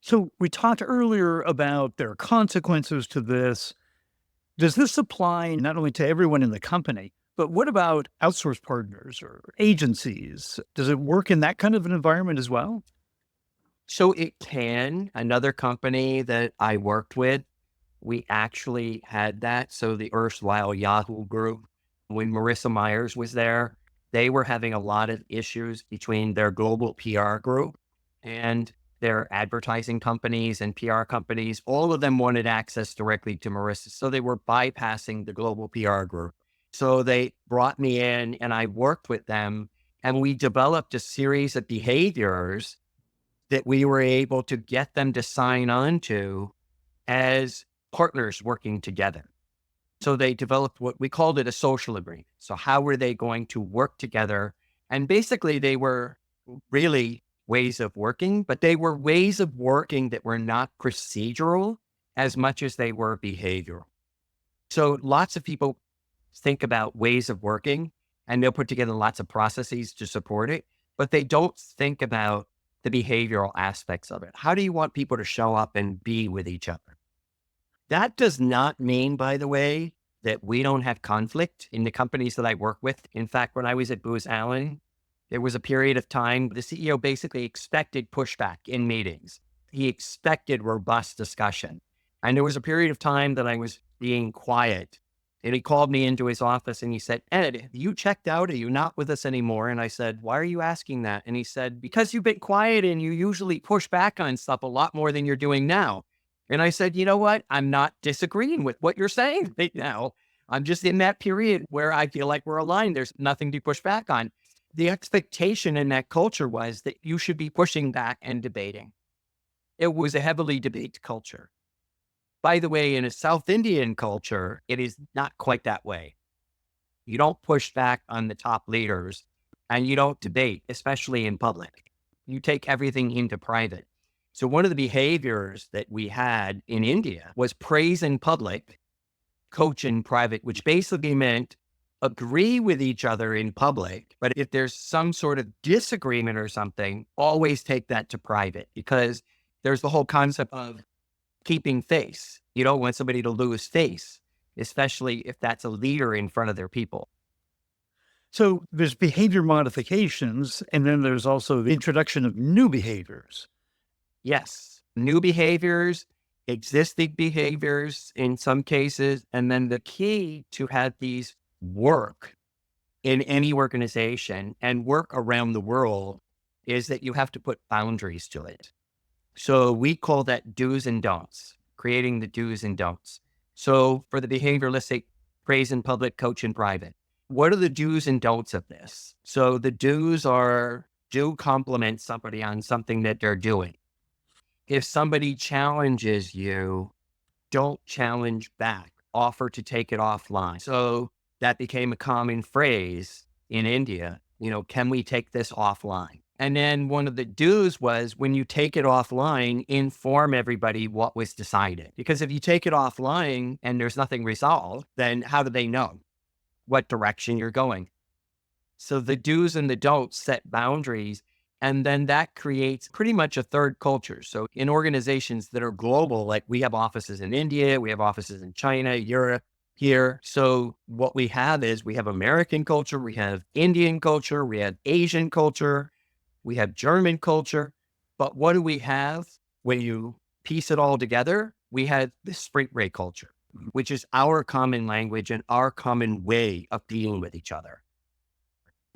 So we talked earlier about there are consequences to this. Does this apply not only to everyone in the company, but what about outsourced partners or agencies? Does it work in that kind of an environment as well? So it can. Another company that I worked with, we actually had that. So the erstwhile Yahoo group, when Marissa Myers was there, they were having a lot of issues between their global PR group and their advertising companies and PR companies. All of them wanted access directly to Marissa. So they were bypassing the global PR group. So they brought me in and I worked with them and we developed a series of behaviors that we were able to get them to sign on to as partners working together. So they developed what we called it a social agreement. So how were they going to work together? And basically they were really ways of working, but they were ways of working that were not procedural as much as they were behavioral. So lots of people think about ways of working and they'll put together lots of processes to support it, but they don't think about the behavioral aspects of it. How do you want people to show up and be with each other? That does not mean, by the way, that we don't have conflict in the companies that I work with. In fact, when I was at Booz Allen, there was a period of time the CEO basically expected pushback in meetings. He expected robust discussion. And there was a period of time that I was being quiet. And he called me into his office and he said, "Ed, you checked out? Are you not with us anymore?" And I said, "Why are you asking that?" And he said, "Because you've been quiet and you usually push back on stuff a lot more than you're doing now." And I said, "You know what? I'm not disagreeing with what you're saying right now. I'm just in that period where I feel like we're aligned. There's nothing to push back on." The expectation in that culture was that you should be pushing back and debating. It was a heavily debate culture. By the way, in a South Indian culture, it is not quite that way. You don't push back on the top leaders and you don't debate, especially in public. You take everything into private. So one of the behaviors that we had in India was praise in public, coach in private, which basically meant agree with each other in public. But if there's some sort of disagreement or something, always take that to private because there's the whole concept of keeping face. You don't want somebody to lose face, especially if that's a leader in front of their people. So there's behavior modifications, and then there's also the introduction of new behaviors. Yes, new behaviors, existing behaviors in some cases. And then the key to have these work in any organization and work around the world is that you have to put boundaries to it. So we call that do's and don'ts, creating the do's and don'ts. So for the behavior, let's say praise in public, coach in private. What are the do's and don'ts of this? So the do's are do compliment somebody on something that they're doing. If somebody challenges you, don't challenge back. Offer to take it offline. So that became a common phrase in India. Can we take this offline? And then one of the do's was when you take it offline, inform everybody what was decided. Because if you take it offline and there's nothing resolved, then how do they know what direction you're going? So the do's and the don'ts set boundaries. And then that creates pretty much a third culture. So in organizations that are global, like we have offices in India, we have offices in China, Europe, here. So what we have is we have American culture, we have Indian culture, we have Asian culture, we have German culture. But what do we have when you piece it all together? We have the sprint rate culture, which is our common language and our common way of dealing with each other.